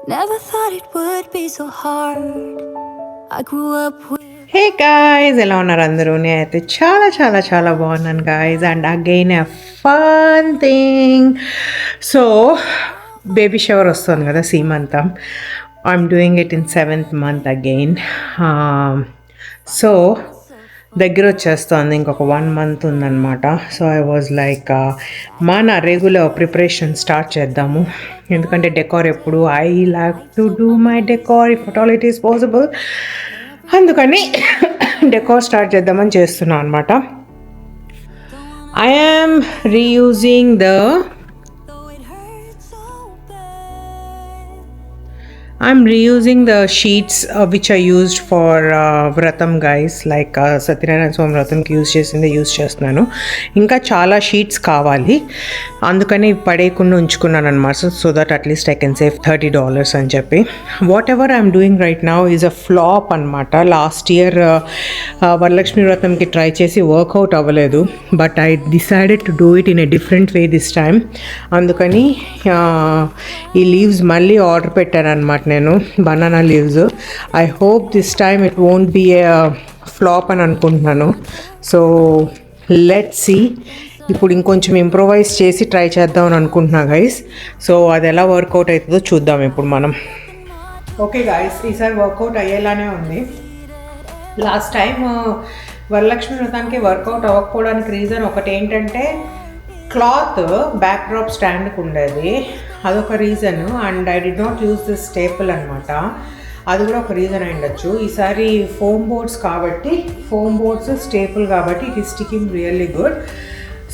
Never thought it would be so hard. I grew up with. Hey guys, ఎలా ఉన్నారు అందరూ? నేనైతే చాలా చాలా చాలా బాగున్నాను guys. And again a fun thing. So baby shower వస్తుంది కదా, సీమంతం. I'm doing it in 7th month again. So దగ్గర వచ్చేస్తుంది, ఇంకొక 1 month ఉందన్నమాట. సో ఐ వాజ్ లైక్ మన రెగ్యులర్ ప్రిపరేషన్ స్టార్ట్ చేద్దాము, ఎందుకంటే డెకార్ ఎప్పుడు I like to do my decor if at all it is possible. అందుకని డెకార్ స్టార్ట్ చేద్దామని చేస్తున్నాను అనమాట. I am reusing the I'm reusing the sheets which I used for Vratam guys, like Satyanarayana Swami Vratamki use చేస్తున్నాను. ఇంకా చాలా sheets కావాలి, అందుకని పడేయకుండా ఉంచుకున్నాను అనమాట. So that at least I can save $30 అని చెప్పి. Whatever I'm doing right now is a flop అనమాట. లాస్ట్ ఇయర్ వరలక్ష్మి వ్రతంకి ట్రై చేసి వర్కౌట్ అవ్వలేదు, but I decided to do it in a different way this time. అందుకని ఈ leaves మళ్ళీ order పెట్టాను అనమాట నేను, banana leaves. I hope this time it won't be A flop అని అనుకుంటున్నాను. So let's see. ఇప్పుడు ఇంకొంచెం ఇంప్రొవైజ్ చేసి ట్రై చేద్దాం అని అనుకుంటున్నా గైస్. సో అది ఎలా వర్కౌట్ అవుతుందో చూద్దాం ఇప్పుడు మనం. ఓకే గైస్, ఈసారి వర్కౌట్ అయ్యేలానే ఉంది. లాస్ట్ టైం వరలక్ష్మి వ్రతానికి వర్కౌట్ అవ్వకపోవడానికి రీజన్ ఒకటి ఏంటంటే, క్లాత్ బ్యాక్ డ్రాప్ స్టాండ్కి ఉండేది, అదొక reason. And I did not use this staple అనమాట, అది కూడా ఒక రీజన్ అయి ఉండొచ్చు. ఈసారి ఫోమ్ బోర్డ్స్ కాబట్టి, ఫోమ్ బోర్డ్స్ స్టేపుల్ కాబట్టి it is sticking really good.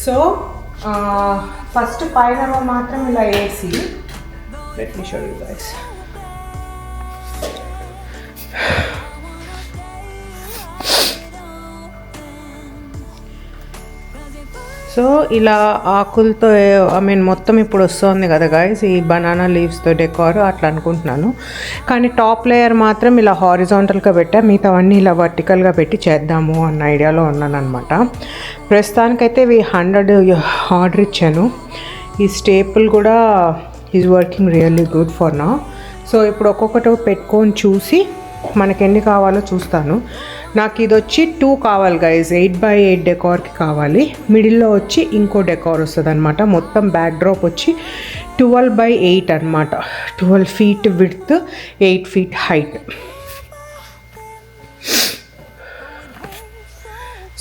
So first పైన మాత్రం ఇలా వేసి, let me show you guys. So ఇలా ఆకులతో, మొత్తం ఇప్పుడు వస్తుంది కదా గాయస్, ఈ బనానా లీవ్స్తో డెకార్ అట్లా అనుకుంటున్నాను. కానీ టాప్ లేయర్ మాత్రం ఇలా హారిజాంటల్గా పెట్టా, మిగతావన్నీ ఇలా వర్టికల్గా పెట్టి చేద్దాము అన్న ఐడియాలో ఉన్నాను అనమాట. ప్రస్తుతానికైతే ఇవి 100 ఆర్డర్ ఇచ్చాను. ఈ స్టేపుల్ కూడా is working really good for నా. సో ఇప్పుడు ఒక్కొక్కటి పెట్టుకొని చూసి మనకి ఎన్ని కావాలో చూస్తాను. నాకు ఇది వచ్చి 2 కావాలి గైజ్, 8x8 డెకార్కి కావాలి. మిడిల్లో వచ్చి ఇంకో డెకార్ వస్తుంది అనమాట. మొత్తం బ్యాక్ డ్రాప్ వచ్చి 12x8 అనమాట. 12 feet width, 8 feet height.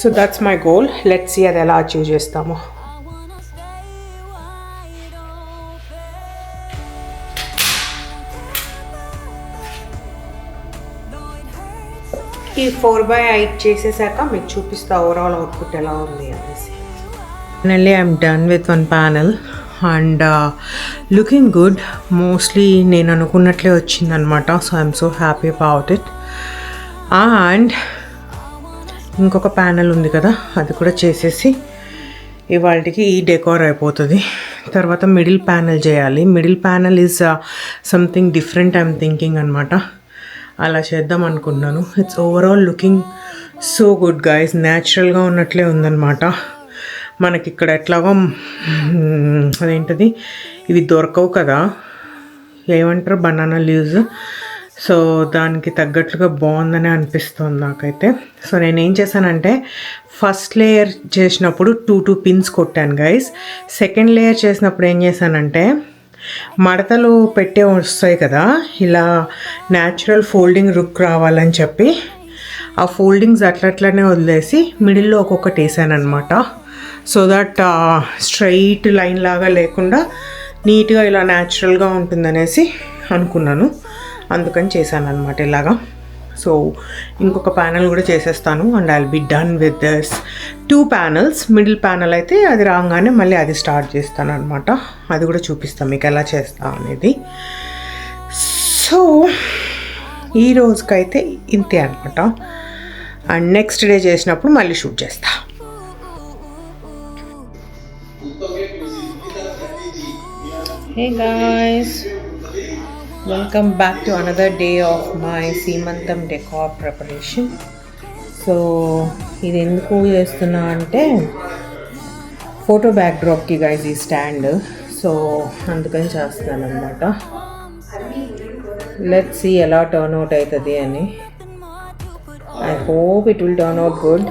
So that's my goal. Let's see అది ఎలా అచీవ్ చేస్తామో. ఈ 4x8 చేసేసాక మీకు చూపిస్తా ఓవరాల్ అవుట్పుట్ ఎలా ఉంది అనేసి. Finally I'm done with 1 panel and looking good. Mostly నేను అనుకున్నట్లే వచ్చిందనమాట. So I'm so happy about it. And ఇంకొక ప్యానెల్ ఉంది కదా, అది కూడా చేసేసి ఇవాళకి ఈ డెకార్ అయిపోతుంది. తర్వాత మిడిల్ ప్యానెల్ చేయాలి. Middle panel is something different I'm thinking అనమాట. అలా చేద్దాం అనుకున్నాను. It's overall looking so good guys, న్యాచురల్గా ఉన్నట్లే ఉందన్నమాట. మనకి ఇక్కడ ఎట్లాగో అదేంటది, ఇవి దొరకవు కదా, ఏమంటారు, బనానా లీవ్స్. సో దానికి తగ్గట్లుగా బాగుందని అనిపిస్తుంది నాకైతే. సో నేనేం చేశానంటే, ఫస్ట్ లేయర్ చేసినప్పుడు 2 pins కొట్టాను గైస్. సెకండ్ లేయర్ చేసినప్పుడు ఏం చేశానంటే, మడతలు పెట్టే వస్తాయి కదా, ఇలా న్యాచురల్ ఫోల్డింగ్ రుక్ రావాలని చెప్పి ఆ ఫోల్డింగ్స్ అట్లనే వదిలేసి మిడిల్లో ఒక్కొక్కటి వేసాను అనమాట. సో దట్ స్ట్రైట్ లైన్ లాగా లేకుండా నీట్గా ఇలా న్యాచురల్గా ఉంటుందనేసి అనుకున్నాను, అందుకని చేశాను అనమాట ఇలాగా. సో ఇంకొక ప్యానెల్ కూడా చేసేస్తాను and I'll be done with this 2 panels. Middle panel అయితే అది రాగానే మళ్ళీ అది స్టార్ట్ చేస్తాను అనమాట. అది కూడా చూపిస్తాను మీకు ఎలా చేస్తా అనేది. సో ఈ రోజుకైతే ఇంతే అనమాట. అండ్ నెక్స్ట్ డే చేసినప్పుడు మళ్ళీ షూట్ చేస్తా. Hey guys, welcome back to another day of my సీమంతం డెకార్ ప్రిపరేషన్. సో ఇది ఎందుకు చేస్తున్నా అంటే, ఫోటో బ్యాక్డ్రాప్కి గైజ్ ఈ స్టాండ్. సో అందుకని చేస్తాను అనమాట. లెట్స్ సీ ఎలా టర్న్ అవుట్ అవుతుంది అని. I hope it will turn out good.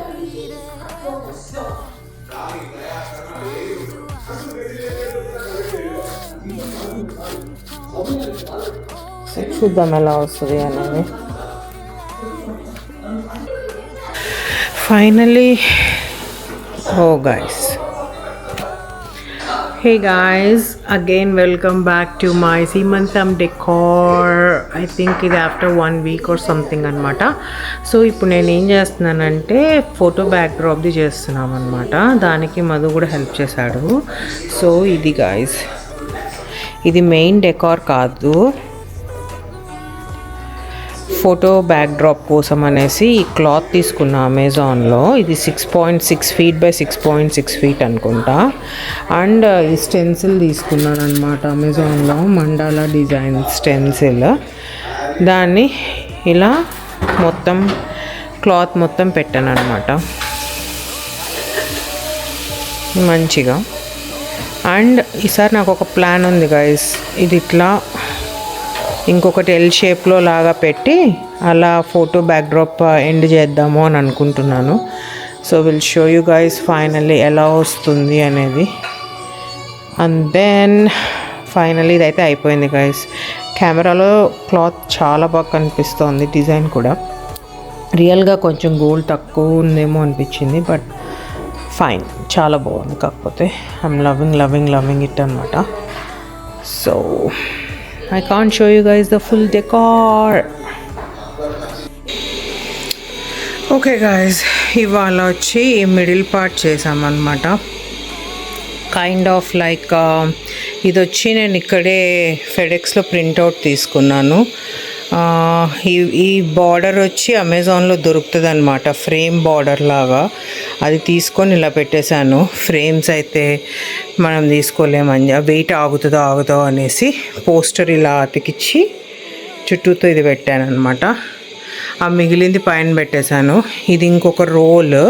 చూద్దాం ఎలా వస్తుంది అనేది. Finally oh guys, hey guys, again welcome back to my Seemantam decor. I think ఇది after 1 week or something అనమాట. సో ఇప్పుడు నేను ఏం చేస్తున్నానంటే ఫోటో బ్యాక్డ్రాప్ది చేస్తున్నాం అనమాట. దానికి మధు కూడా హెల్ప్ చేశాడు. సో ఇది గాయస్, ఇది మెయిన్ డెకార్ కాదు, ఫోటో బ్యాక్డ్రాప్ కోసం అనేసి ఈ క్లాత్ తీసుకున్నా అమెజాన్లో. ఇది 6.6 feet by 6.6 feet అనుకుంటా. అండ్ ఈ స్టెన్సిల్ తీసుకున్నాను అనమాట అమెజాన్లో, మండాలా డిజైన్ స్టెన్సిల్. దాన్ని ఇలా మొత్తం క్లాత్ మొత్తం పెట్టాను అనమాట మంచిగా. అండ్ ఈసారి నాకు ఒక ప్లాన్ ఉంది గైస్, ఇది ఇట్లా ఇంకొకటి ఎల్ షేప్లో లాగా పెట్టి అలా ఫోటో బ్యాక్డ్రాప్ ఎండ్ చేద్దాము అని అనుకుంటున్నాను. So will show you guys finally ఎలా వస్తుంది అనేది. అండ్ దెన్ ఫైనల్లీ ఇదైతే అయిపోయింది గైస్. కెమెరాలో క్లాత్ చాలా బాగా కనిపిస్తోంది, డిజైన్ కూడా. రియల్గా కొంచెం గోల్డ్ తక్కువ ఉందేమో అనిపించింది, బట్ ఫైన్, చాలా బాగుంది. కాకపోతే ఐఎమ్ లవింగ్ ఇట్ అనమాట. So I can't show you guys the full decor. Okay guys, ఇవాళ వచ్చి మిడిల్ పార్ట్ చేసామన్నమాట. కైండ్ ఆఫ్ లైక్ ఇది వచ్చి నేను ఇక్కడే ఫెడెక్స్లో ప్రింట్అవుట్ తీసుకున్నాను. ఈ బార్డర్ వచ్చి అమెజాన్లో దొరుకుతుంది అనమాట, ఫ్రేమ్ బార్డర్ లాగా. అది తీసుకొని ఇలా పెట్టేశాను. ఫ్రేమ్స్ అయితే మనం తీసుకోలేమని, వెయిట్ ఆగుతుందో అనేసి పోస్టర్ ఇలా అతికిచ్చి చుట్టూతో ఇది పెట్టాను అనమాట. ఆ మిగిలింది పైన పెట్టేశాను. ఇది ఇంకొక రోల్,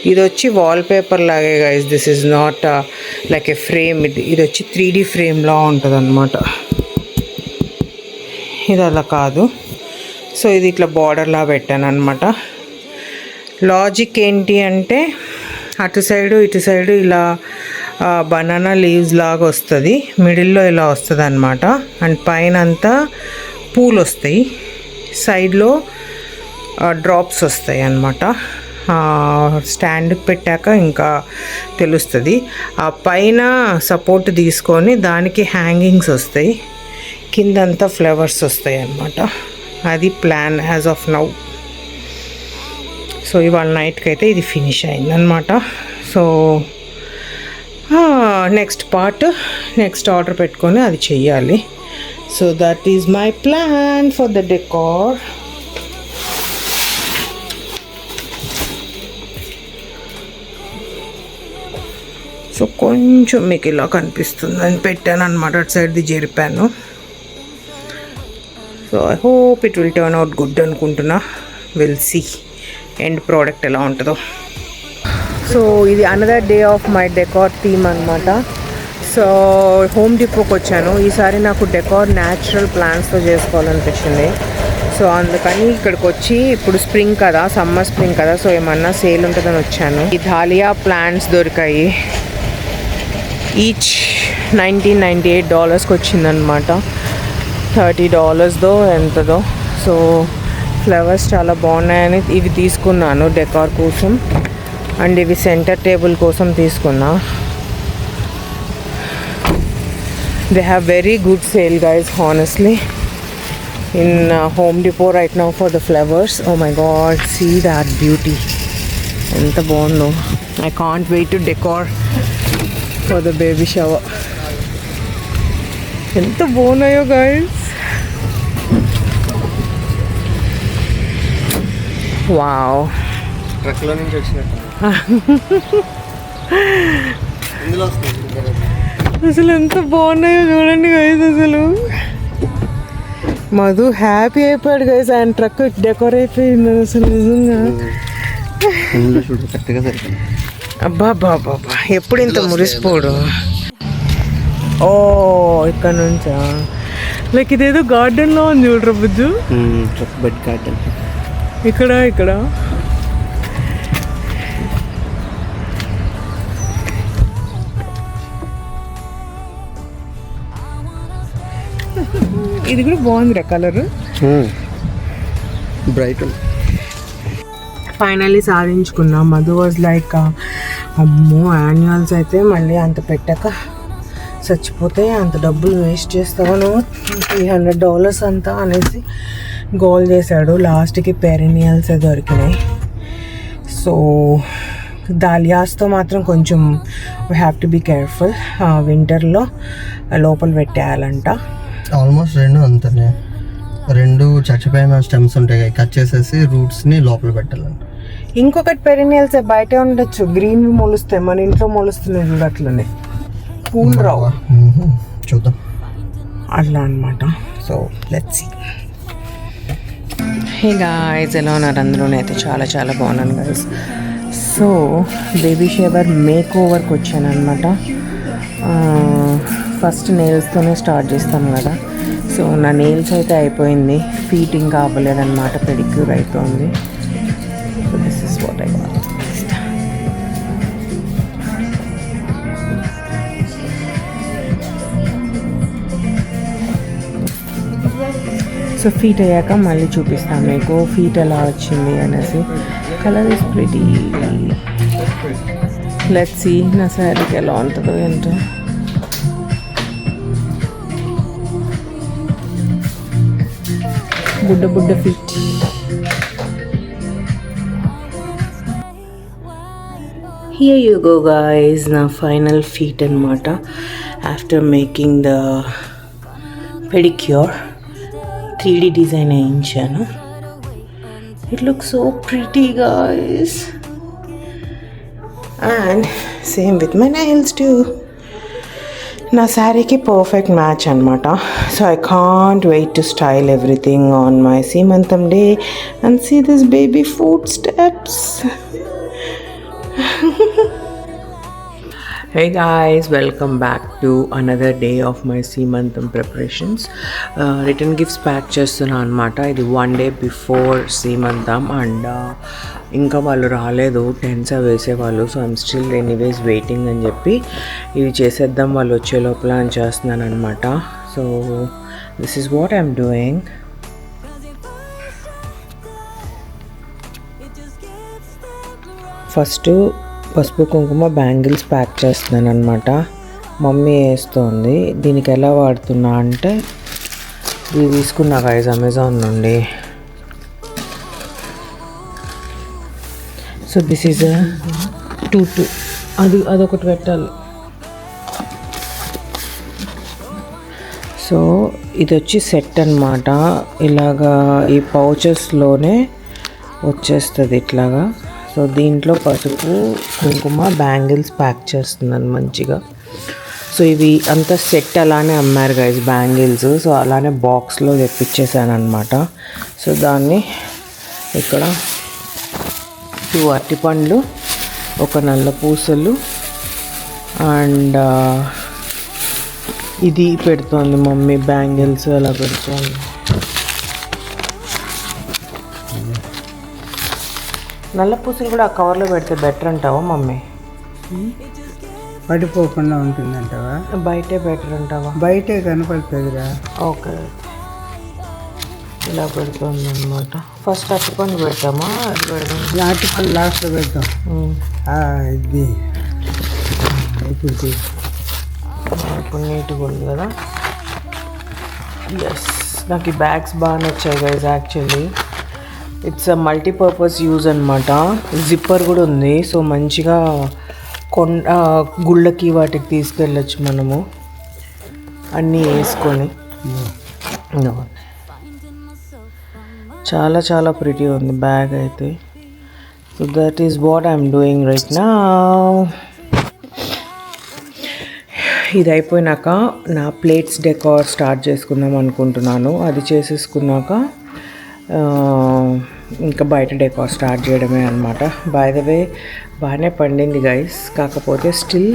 ఇది వచ్చి వాల్పేపర్ లాగే guys. This is not like A frame, ఇది వచ్చి 3D ఫ్రేమ్లా ఉంటుంది అనమాట. ఇది అలా కాదు. సో ఇది ఇట్లా బార్డర్లా పెట్టాను అనమాట. లాజిక్ ఏంటి అంటే అటు సైడు ఇటు సైడు ఇలా బనానా లీవ్స్ లాగా వస్తుంది, మిడిల్లో ఇలా వస్తుంది అనమాట. అండ్ పైన అంతా పూలు వస్తాయి, సైడ్లో డ్రాప్స్ వస్తాయి అన్నమాట. స్టాండ్కి పెట్టాక ఇంకా తెలుస్తుంది. ఆ పైన సపోర్ట్ తీసుకొని దానికి హ్యాంగింగ్స్ వస్తాయి, కిందంతా ఫ్లవర్స్ వస్తాయి అన్నమాట. అది plan as of now. So ఇవాళ నైట్కి అయితే ఇది ఫినిష్ అయిందనమాట. So next part next order పెట్టుకొని అది చెయ్యాలి. So that is my plan for the decor. So కొంచెం మీకు ఇలా కనిపిస్తుంది అని పెట్టాను అనమాట, అటు సైడ్ది జరిపాను. So I hope it will turn out good అనుకుంటున్నా. విల్ సీ ఎండ్ ప్రోడక్ట్ ఎలా ఉంటుందో. సో ఇది another day of my decor theme అనమాట. సో హోమ్ డిపోకి వచ్చాను. ఈసారి నాకు డెకార్ న్యాచురల్ ప్లాంట్స్తో చేసుకోవాలనిపించింది. సో అందుకని ఇక్కడికి వచ్చి, ఇప్పుడు స్ప్రింగ్ కదా, సమ్మర్ స్ప్రింగ్ కదా, సో ఏమన్నా సేల్ ఉంటుందని వచ్చాను. ఈ ధాలియా ప్లాంట్స్ దొరికాయి. ఈచ్ $1998కి వచ్చిందనమాట. $30దో ఎంతదో. సో ఫ్లవర్స్ చాలా బాగున్నాయని ఇవి తీసుకున్నాను డెకార్ కోసం. అండ్ ఇవి సెంటర్ టేబుల్ కోసం తీసుకున్నా. They have very good sale guys honestly in Home Depot right now for the flowers. Oh my god, see that beauty, ఎంత బాగుందో. I can't wait to decor for the baby shower. ఎంత బాగున్నాయో guys. Wow, ట్రక్లో నుంచి వచ్చినట్టు అసలు ఎంత బాగున్నాయో చూడండి గైస్. అసలు మధు హ్యాపీ అయిపోయాడు గైస్, ఆయన ట్రక్ డెకోర్ అయిపోయింది అసలు నిజంగా. అబ్బా బాబా, ఎప్పుడు ఇంత మురిసిపోడు. ఓ ఇక్కడ నుంచా? లైక్ ఇదేదో గార్డెన్లో ఉంది చూడరా బుజ్జు. Bed garden. ఇక్కడ ఇది కూడా బాగుందిరా కలర్. బ్రైట్. ఫైనల్లీ సాధించుకున్నాం. మధు వాజ్ లైక్ అమ్మో యాన్యువల్స్ అయితే మళ్ళీ అంత పెట్టక చచ్చిపోతే అంత డబ్బులు వేస్ట్ చేస్తాను, $300 అంతా అనేసి గోల్ చేశాడు. లాస్ట్కి పెరినియల్సే దొరికినాయి. సో దాలియాస్తో మాత్రం కొంచెం we have to be careful. వింటర్లో లోపల పెట్టేయాలంట. ఆల్మోస్ట్ రెండు అంతనే, రెండు చచ్చిపోయిన స్టెమ్స్ ఉంటాయి, కట్ చేసేసి రూట్స్ని లోపల పెట్టాలంట. ఇంకొకటి పెరినియల్స్ బయటే ఉండొచ్చు, గ్రీన్ మొలుస్తాయి, మన ఇంట్లో మొలుస్తున్నాయి చూడు అట్లనే, పూల్ రావు. చూద్దాం అట్లా అనమాట. So let's see. Hey guys, ఎలా ఉన్నారు? అందులోనైతే చాలా చాలా బాగున్నాను guys. So baby shower make ఓవర్కి వచ్చాను అనమాట. ఫస్ట్ నెయిల్స్తోనే స్టార్ట్ చేస్తాం కదా. సో నా నెయిల్స్ అయితే అయిపోయింది, ఫీట్ ఇంకా అవ్వలేదన్నమాట, పెడిక్యూర్ అయిపోయింది. So this is what I want. So feet అయ్యాక మళ్ళీ చూపిస్తాను మీకు ఫీట్ ఎలా వచ్చింది అనేసి. Colour is pretty. Let's see నా శారీకి ఎలా ఉంటుందో ఏంటో. బుడ్డ feet. Here you go guys, నా ఫైనల్ ఫీట్ అనమాట after making the pedicure. 3D design వేయించాను. It look so pretty guys, and same with my nails too. నా శారీకి పర్ఫెక్ట్ మ్యాచ్ అనమాట. So I can't wait to style everything on my సీమంతం day and see this baby footsteps. Hey guys, welcome back to another day of my Seemantam preparations. Return gifts pack చేస్తున్నా అనమాట. ఇది 1 day before Seemantam and ఇంకా వాళ్ళు రాలేదు, tense వేసేవాళ్ళు. So I'm still anyways waiting అని చెప్పి ఇవి చేసేద్దాం వాళ్ళు వచ్చే లోపల అని చేస్తున్నాను అనమాట. So this is what I'm doing. First పసుపు కుంకుమ బ్యాంగిల్స్ ప్యాక్ చేస్తున్నాను అనమాట. మమ్మీ వేస్తుంది. దీనికి ఎలా వాడుతున్నా అంటే ఇది తీసుకున్నా గైస్ అమెజాన్ నుండి. సో దిస్ ఈజ్ 2 అదొకటి పెట్టాలి. సో ఇది వచ్చి సెట్ అనమాట. ఇలాగా ఈ పౌచెస్లోనే వచ్చేస్తుంది ఇట్లాగా. సో దీంట్లో పసుపు కుంకుమ బ్యాంగిల్స్ ప్యాక్ చేస్తున్నాను మంచిగా. సో ఇవి అంతా సెట్ అలానే అమ్మారు గైస్ బ్యాంగిల్స్. సో అలానే బాక్స్లో తెప్పించేసాను అనమాట. సో దాన్ని ఇక్కడ 2 అరటిపండ్లు, ఒక నల్ల పూసలు అండ్ ఇది పెడుతోంది మమ్మీ, బ్యాంగిల్స్ అలా పెడుతోంది. నల్ల పూసలు కూడా ఆ కవర్లో పెడితే బెటర్ అంటావా మమ్మీ? పడిపోకుండా ఉంటుందంటావా? బయటే బెటర్ అంటావా? బయటే కనపడుతుందిరా. ఓకే, ఇలా పెడుతుంది అనమాట. ఫస్ట్ అరటిపండు పెడతామా? అది పెడదాం. అరటిపండు లాస్ట్లో పెడతాం. ఇది ఇప్పుడు నీట్గా ఉంది కదా. ఎస్, నాకు ఈ బ్యాగ్స్ బాగా నచ్చాయి guys. Actually it's a multipurpose use అనమాట. జిప్పర్ కూడా ఉంది. సో మంచిగా గుళ్ళకి వాటికి తీసుకెళ్ళచ్చు మనము అన్నీ వేసుకొని. చాలా చాలా ప్రిటీ ఉంది బ్యాగ్ అయితే. So that is what I'm doing right now. ఇది అయిపోయినాక నా ప్లేట్స్ డెకార్ స్టార్ట్ చేసుకుందాం అనుకుంటున్నాను. అది చేసేసుకున్నాక ఇంకా బయట డెకార్ స్టార్ట్ చేయడమే అనమాట. బై ద వే బాగానే పండింది గైస్. కాకపోతే still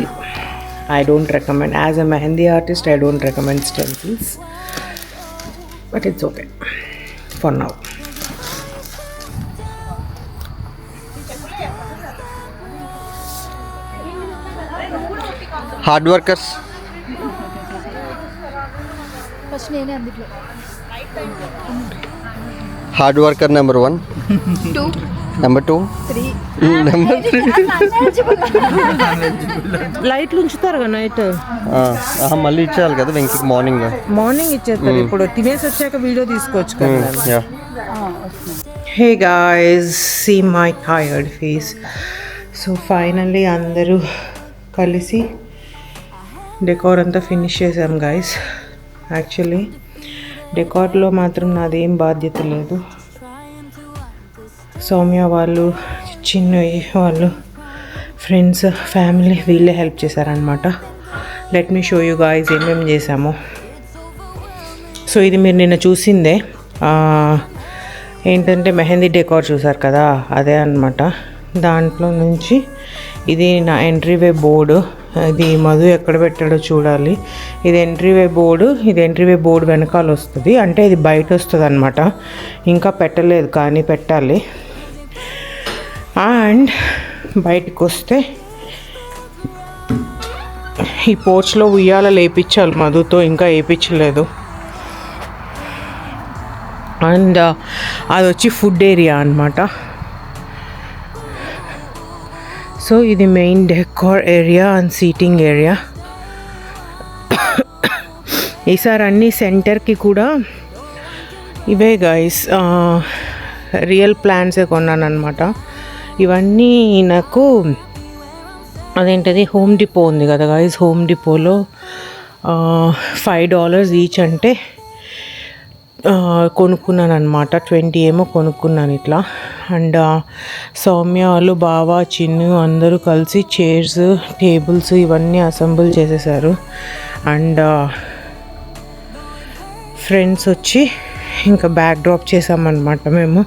I don't recommend, as a mehndi artist I don't recommend stencils. But it's okay for now. Hard workers hard worker number 1, number 2, number 3. లైట్లు ఉంచుతారు కదా నైట్, మళ్ళీ ఇచ్చేయాలి కదా వెంకీకి మార్నింగ్ ఇచ్చేస్తారు. ఇప్పుడు తినేసి వచ్చాక వీడియో తీసుకోవచ్చు కదా. Yeah. Hey guys, see my tired face. So finally అందరూ కలిసి డెకార్ అంతా ఫినిష్ చేసాం గాయస్. యాక్చువల్లీ డెకార్లో మాత్రం నాదేం బాధ్యత లేదు. సౌమ్య వాళ్ళు, చిన్నయ్య వాళ్ళు, ఫ్రెండ్స్, ఫ్యామిలీ వీళ్ళే హెల్ప్ చేశారనమాట. Let me show you guys ఏమేమి చేసామో. సో ఇది మీరు నిన్న చూసిందే ఏంటంటే మెహందీ డెకార్ చూసారు కదా, అదే అనమాట. దాంట్లో నుంచి ఇది నా ఎంట్రీవే బోర్డు. ఇది మధు ఎక్కడ పెట్టాడో చూడాలి. ఇది ఎంట్రీవే బోర్డు. ఇది ఎంట్రీవే బోర్డు వెనకాల వస్తుంది, అంటే ఇది బయట వస్తుంది అనమాట. ఇంకా పెట్టలేదు కానీ పెట్టాలి. అండ్ బయటకు వస్తే ఈ పోర్చ్లో ఉయ్యాల లేపించాలి మధుతో, ఇంకా వేయించలేదు. అండ్ అది వచ్చి ఫుడ్ ఏరియా అనమాట. సో ఇది main decor area and seating area. ఈసారి అన్ని సెంటర్కి కూడా ఇవే గైస్ రియల్ ప్లాంట్సే కొన్నాను అనమాట. ఇవన్నీ నాకు అదేంటది హోమ్ డిపో ఉంది కదా గైస్, హోమ్ డిపోలో $5 ఈచ్ అంటే కొనుక్కున్నాను అనమాట. 20 ఏమో కొనుక్కున్నాను ఇట్లా. అండ్ సౌమ్య వాళ్ళు, బావ, చిన్ను అందరూ కలిసి చైర్స్, టేబుల్స్ ఇవన్నీ అసెంబుల్ చేసేసారు. అండ్ ఫ్రెండ్స్ వచ్చి ఇంకా బ్యాక్ డ్రాప్ చేసామన్నమాట మేము.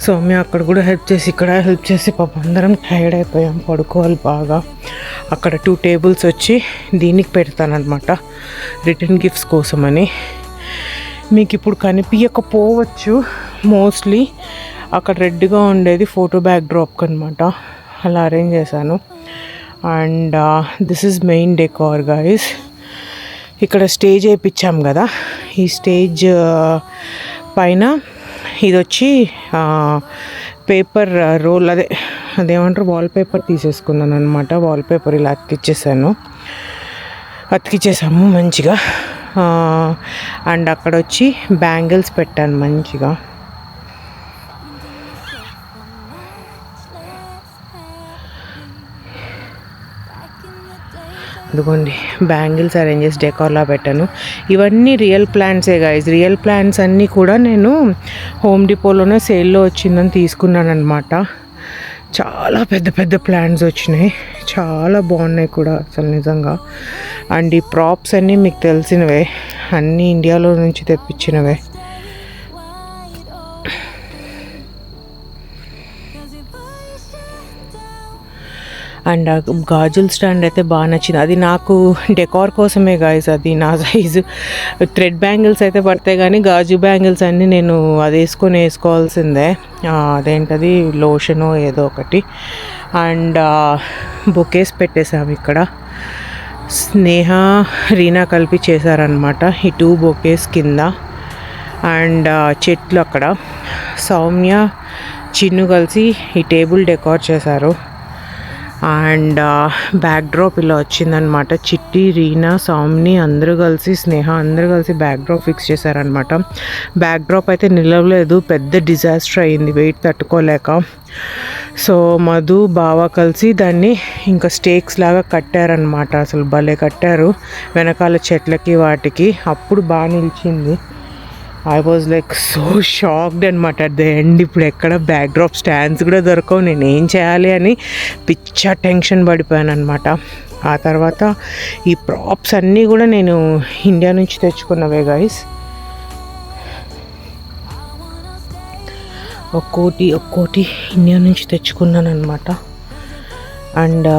సౌమ్య అక్కడ కూడా హెల్ప్ చేసి, ఇక్కడ హెల్ప్ చేసి, పాపం అందరం టైర్డ్ అయిపోయాం, పడుకోవాలి బాగా. అక్కడ 2 టేబుల్స్ వచ్చి దీనికి పెడతానమాట, రిటర్న్ గిఫ్ట్స్ కోసమని. మీకు ఇప్పుడు కనిపించకపోవచ్చు మోస్ట్లీ, అక్కడ రెడ్గా ఉండేది ఫోటో బ్యాక్ డ్రాప్కి అనమాట. అలా అరేంజ్ చేశాను. And this is main decor guys. ఇక్కడ స్టేజ్ వేయించాం కదా, ఈ స్టేజ్ పైన ఇది వచ్చి పేపర్ రోల్, అదేమంటారు వాల్పేపర్ తీసేసుకున్నాను అనమాట. వాల్పేపర్ ఇలా అతికిచ్చేసాము మంచిగా. అండ్ అక్కడ వచ్చి బ్యాంగిల్స్ పెట్టాను మంచిగా. అదిగోండి బ్యాంగిల్స్ అరేంజ్ చేసి డెకార్లా పెట్టాను. ఇవన్నీ రియల్ ప్లాంట్సే గైస్. రియల్ ప్లాంట్స్ అన్నీ కూడా నేను హోమ్ డిపోలోనే సేల్లో వచ్చిందని తీసుకున్నాను అనమాట. చాలా పెద్ద పెద్ద ప్లాంట్స్ వచ్చినాయి, చాలా బాగున్నాయి కూడా అసలు నిజంగా. అండ్ ఈ ప్రాప్స్ అన్నీ మీకు తెలిసినవే, అన్నీ ఇండియాలో నుంచి తెప్పించినవే. అండ్ గాజుల స్టాండ్ అయితే బాగా నచ్చింది. అది నాకు డెకార్ కోసమే గాయస్, అది నా సైజు. థ్రెడ్ బ్యాంగిల్స్ అయితే పడతాయి కానీ గాజు బ్యాంగిల్స్ అన్నీ నేను అది వేసుకోవాల్సిందే. అదేంటది లోషను ఏదో ఒకటి. అండ్ బొకేస్ పెట్టేసాము ఇక్కడ. స్నేహ, రీనా కలిపి చేశారనమాట ఈ 2 బొకేస్ కింద. అండ్ చెట్లు అక్కడ. సౌమ్య, చిన్ను కలిసి ఈ టేబుల్ డెకార్ చేశారు. అండ్ బ్యాక్ డ్రాప్ ఇలా వచ్చిందనమాట. చిట్టి, రీనా, సౌమ్ని అందరూ కలిసి, స్నేహ అందరూ కలిసి బ్యాక్ డ్రాప్ ఫిక్స్ చేశారనమాట. బ్యాక్ డ్రాప్ అయితే నిలవలేదు, పెద్ద డిజాస్టర్ అయింది వెయిట్ తట్టుకోలేక. సో మధు, బావ కలిసి దాన్ని ఇంకా స్టేక్స్ లాగా కట్టారనమాట. అసలు భలే కట్టారు వెనకాల చెట్లకి వాటికి. అప్పుడు బాగా నిలిచింది. I was like so shocked అనమాట అట్ ద ఎండ్. ఇప్పుడు ఎక్కడ బ్యాక్ డ్రాప్ స్టాండ్స్ కూడా దొరకవు, నేను ఏం చేయాలి అని పిచ్చా టెన్షన్ పడిపోయాను అనమాట. ఆ తర్వాత ఈ ప్రాప్స్ అన్నీ కూడా నేను ఇండియా నుంచి తెచ్చుకున్నవే గైస్. ఒక్కోటి ఇండియా నుంచి తెచ్చుకున్నాను అనమాట. అండ్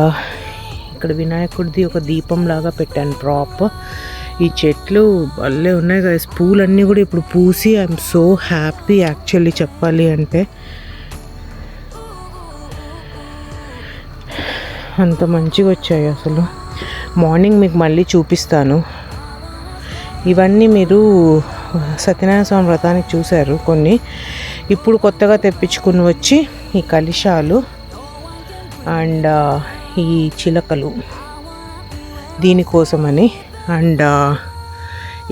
ఇక్కడ వినాయకుడిది ఒక దీపం లాగా పెట్టాను ప్రాప్. ఈ చెట్లు భలే ఉన్నాయి గైస్. పూలన్నీ కూడా ఇప్పుడు పూసి ఐఎమ్ సో హ్యాపీ యాక్చువల్లీ చెప్పాలి అంటే. అంత మంచిగా వచ్చాయి అసలు. మార్నింగ్ మీకు మళ్ళీ చూపిస్తాను. ఇవన్నీ మీరు సత్యనారాయణ స్వామి వ్రతానికి చూశారు కొన్ని. ఇప్పుడు కొత్తగా తెప్పించుకుని వచ్చి ఈ కలశాలు అండ్ ఈ చిలకలు దీనికోసమని అండ్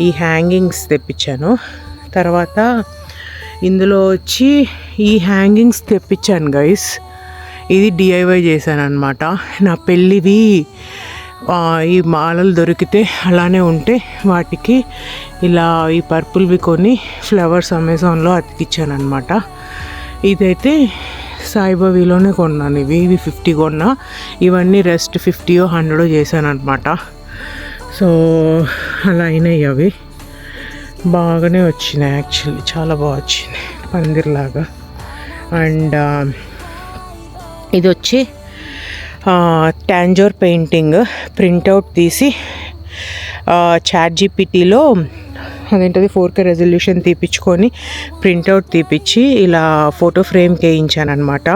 ఈ హ్యాంగింగ్స్ తెప్పించాను. తర్వాత ఇందులో వచ్చి ఈ హ్యాంగింగ్స్ తెప్పించాను గైస్. ఇది డిఐవై చేశాను అనమాట. నా పెళ్ళివి ఈ మాలలు దొరికితే అలానే ఉంటే వాటికి ఇలా ఈ పర్పుల్వి కొని ఫ్లవర్స్ అమెజాన్లో అతికిచ్చాను అనమాట. ఇదైతే సాయిబాబీలోనే కొన్నాను. ఇవి 50 కొన్నా. ఇవన్నీ రెస్ట్ 50 100 చేశాను అనమాట. సో అలా అయినాయి. అవి బాగానే వచ్చినాయి యాక్చువల్లీ, చాలా బాగా వచ్చినాయి పందిర్లాగా. అండ్ ఇది వచ్చి టాంజోర్ పెయింటింగ్ ప్రింట్అవుట్ తీసి ChatGPTలో అదేంటది 4K రెజల్యూషన్ తీపించుకొని ప్రింట్అవుట్ తీపిచ్చి ఇలా ఫోటో ఫ్రేమ్కి వేయించాను అనమాట.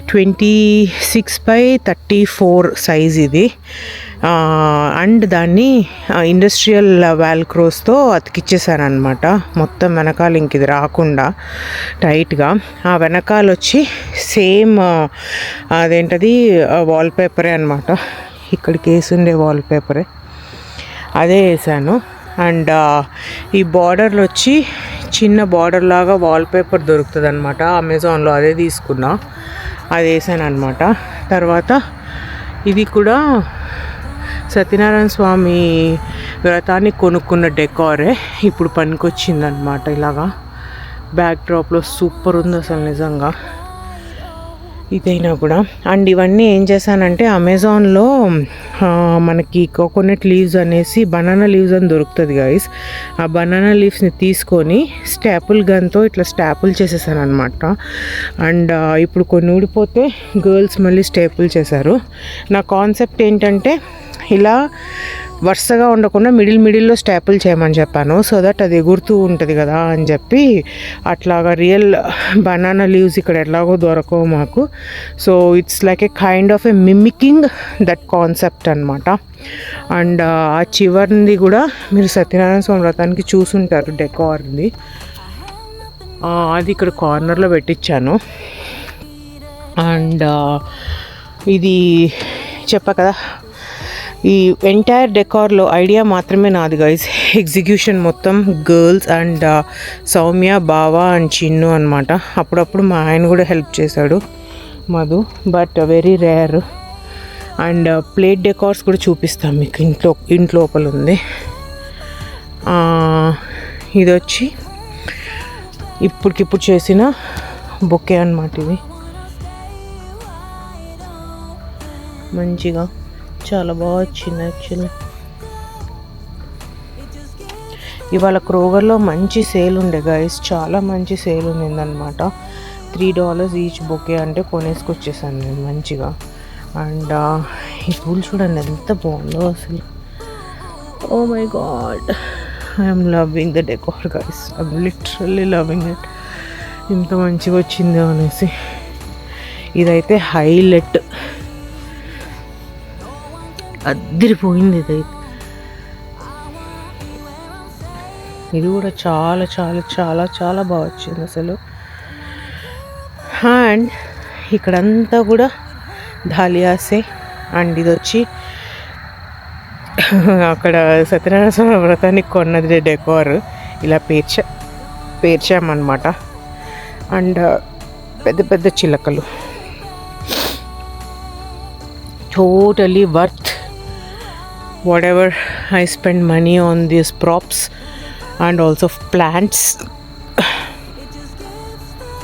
26x34 సైజ్ ఇది. అండ్ దాన్ని ఇండస్ట్రియల్ వాల్క్రోస్తో అతికిచ్చేసాను అనమాట మొత్తం వెనకాల. ఇంక ఇది రాకుండా టైట్గా. ఆ వెనకాల వచ్చి సేమ్ అదేంటది వాల్పేపరే అనమాట. ఇక్కడికి వేసుండే వాల్పేపరే అదే వేసాను. అండ్ ఈ బార్డర్లు వచ్చి చిన్న బార్డర్ లాగా వాల్పేపర్ దొరుకుతుంది అనమాట అమెజాన్లో. అదే తీసుకున్నా, అది వేసాను అనమాట. తర్వాత ఇది కూడా సత్యనారాయణ స్వామి వ్రతానికి కొనుక్కున్న డెకారే ఇప్పుడు పనికొచ్చిందనమాట. ఇలాగా బ్యాక్ డ్రాప్లో సూపర్ ఉంది అసలు నిజంగా ఇదైనా కూడా. అండ్ ఇవన్నీ ఏం చేశానంటే అమెజాన్లో మనకి కోకోనట్ లీవ్స్ అనేసి బనానా లీవ్స్ అని దొరుకుతుంది గైస్. ఆ బనానా లీవ్స్ని తీసుకొని స్టాపుల్ గన్తో ఇట్లా స్టాపుల్ చేసేసాను అనమాట. అండ్ ఇప్పుడు కొన్ని ఊడిపోతే గర్ల్స్ మళ్ళీ స్టాపుల్ చేశారు. నా కాన్సెప్ట్ ఏంటంటే ఇలా వరుసగా ఉండకుండా మిడిల్లో స్టాపుల్ చేయమని చెప్పాను. సో దట్ అది ఎగురుతూ ఉంటుంది కదా అని చెప్పి అట్లాగా రియల్ బనానా లీవ్స్ ఇక్కడ ఎట్లాగో దొరకవు మాకు. So it's like A kind of A mimicking that concept అనమాట. అండ్ ఆ చివరిది కూడా మీరు సత్యనారాయణ స్వామి వ్రతానికి చూసుంటారు డెకార్ది. అది ఇక్కడ కార్నర్లో పెట్టించాను. అండ్ ఇది చెప్పా కదా, ఈ ఎంటైర్ డెకార్లో ఐడియా మాత్రమే నాది గైస్. ఎగ్జిక్యూషన్ మొత్తం గర్ల్స్ అండ్ సౌమ్య, బావ అండ్ చిన్ను అనమాట. అప్పుడప్పుడు మా ఆయన కూడా హెల్ప్ చేశాడు Madhu, but very rare. And plate decors కూడా చూపిస్తాం మీకు. ఇంట్లోపల ఉంది. ఇది వచ్చి ఇప్పటికిప్పుడు చేసిన బొకే అనమాట. ఇది మంచిగా చాలా బాగా వచ్చింది యాక్చువల్లీ. ఇవాళ క్రోగర్లో మంచి సేల్ ఉండే గైస్, చాలా మంచి సేల్ ఉండిందనమాట. $3 ఈచ్ బొకే అంటే కొనేసుకొచ్చేసాను నేను మంచిగా. అండ్ ఈ పూలు చూడండి ఎంత బాగుందో అసలు. Oh my god, I'm loving the decor guys. I'm literally loving it. ఇంత మంచిగా వచ్చిందో అనేసి. ఇదైతే హైలైట్, అద్దరిపోయింది ఇదైతే. ఇది కూడా చాలా చాలా చాలా చాలా బాగా వచ్చింది అసలు. అండ్ ఇక్కడంతా కూడా ధాలియాసే. అండ్ ఇది వచ్చి అక్కడ సత్యనారాయణ స్వామి వ్రతానికి కొన్నది డెకార్. ఇలా పేర్చామన్నమాట. అండ్ పెద్ద పెద్ద చిలకలు, totally worth whatever I spend money on these props and also plants.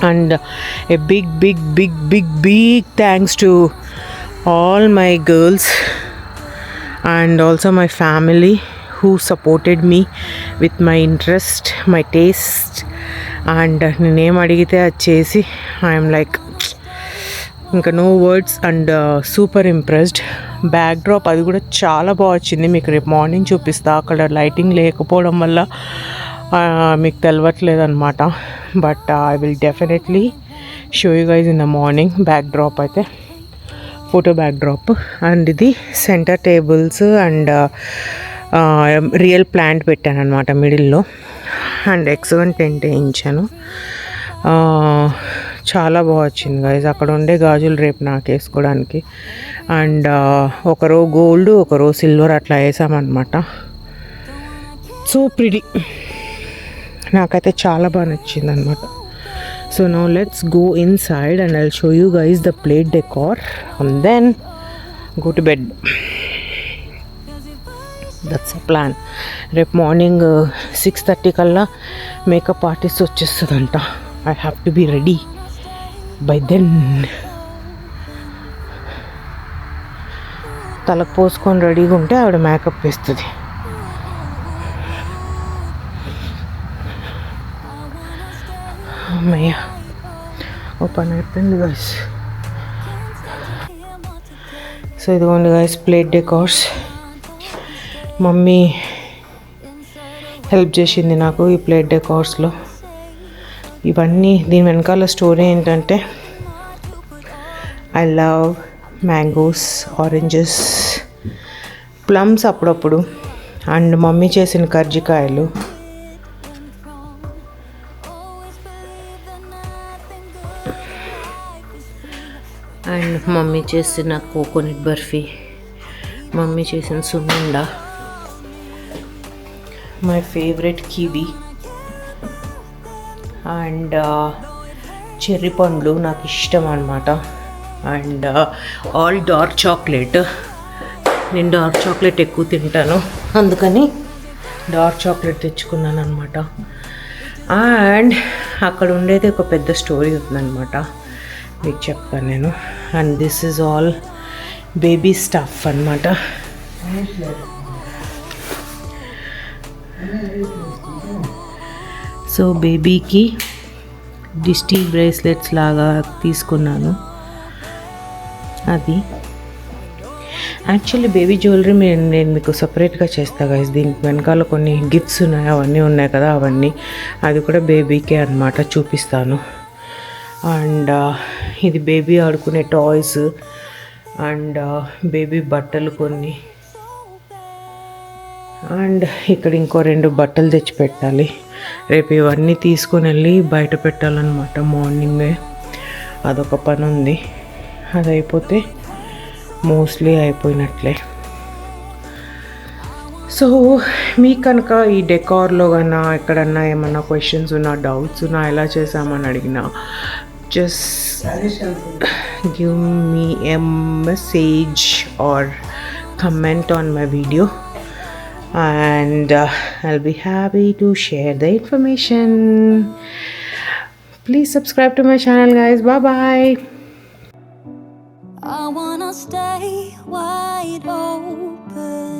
And a big thanks to all my girls and also my family who supported me with my interest, my taste. And నేనేం అడిగితే అది చేసి I'm like ఇంకా no words and super impressed. Backdrop అది కూడా చాలా బాగా వచ్చింది. మీకు రేపు మార్నింగ్ చూపిస్తా. అక్కడ లైటింగ్ లేకపోవడం వల్ల మీకు తెలవట్లేదు అనమాట. But I will definitely show you guys in the morning. Back drop అయితే ఫోటో బ్యాక్ డ్రాప్. అండ్ ఇది centre tables and real plant పెట్టాను అనమాట మిడిల్లో. అండ్ ఎక్సలెంట్ టెంట్ వేయించాను. చాలా బాగా వచ్చింది గైజ్. అక్కడ ఉండే గాజులు రేపు నాకు వేసుకోవడానికి. అండ్ ఒకరో గోల్డ్ ఒకరో సిల్వర్ అట్లా వేసామన్నమాట. సో ప్రిటీ, నాకైతే చాలా బాగా నచ్చింది అనమాట. So now let's go inside and I'll show you guys the plate decor and then go to bed. That's a plan. రేపు మార్నింగ్ 6:30 కల్లా మేకప్ ఆర్టిస్ట్ వచ్చేస్తుందంట. I have to be ready by then. తలకు పోసుకొని రెడీగా ఉంటే ఆవిడ makeup వేస్తుంది. అమ్మయ్య, ఓ పని అయిపోయింది గైస్. సో ఇదిగోండి guys plate decors. Mummy help చేసింది నాకు ఈ ప్లేట్ డెకార్స్లో. ఇవన్నీ దీని వెనకాల స్టోరీ ఏంటంటే, I love mangoes, oranges, plums అప్పుడప్పుడు, అండ్ మమ్మీ చేసిన కర్జికాయలు. అండ్ మమ్మీ చేసిన కోకోనట్ బర్ఫీ, మమ్మీ చేసిన సున్నుండా, my favourite kiwi, and cherry పండ్లు నాకు ఇష్టం అన్నమాట. And all dark chocolate. నేను డార్క్ చాక్లెట్ ఎక్కువ తింటాను, అందుకని డార్క్ చాక్లెట్ తెచ్చుకున్నాను అనమాట. అండ్ అక్కడ ఉండేది ఒక పెద్ద స్టోరీ ఉందన్నమాట, మీకు చెప్తాను నేను. And this is all baby stuff అన్నమాట. సో బేబీకి డిస్టీ బ్రేస్లెట్స్ లాగా తీసుకున్నాను. అది యాక్చువల్లీ బేబీ జ్యువెలరీ నేను మీకు సపరేట్గా చేస్తా గైస్. దీనికి వెనకాల కొన్ని గిఫ్ట్స్ ఉన్నాయి, అవన్నీ ఉన్నాయి కదా, అవన్నీ అది కూడా బేబీకే అన్నమాట, చూపిస్తాను. అండ్ ఇది బేబీ ఆడుకునే టాయ్స్ అండ్ బేబీ బట్టలు కొన్ని. అండ్ ఇక్కడ ఇంకో 2 బట్టలు తెచ్చి పెట్టాలి. రేపు ఇవన్నీ తీసుకొని వెళ్ళి బయట పెట్టాలన్నమాట మార్నింగే. అదొక పని ఉంది, అది అయిపోతే మోస్ట్లీ అయిపోయినట్లే. సో మీకు కనుక ఈ డెకార్లో కన్నా ఎక్కడన్నా ఏమన్నా క్వశ్చన్స్ ఉన్నా, డౌట్స్ ఉన్నా, ఎలా చేసామని అడిగినా, just give me a message or comment on my video and I'll be happy to share the information. Please subscribe to my channel guys. Bye bye. I wanna stay wide open.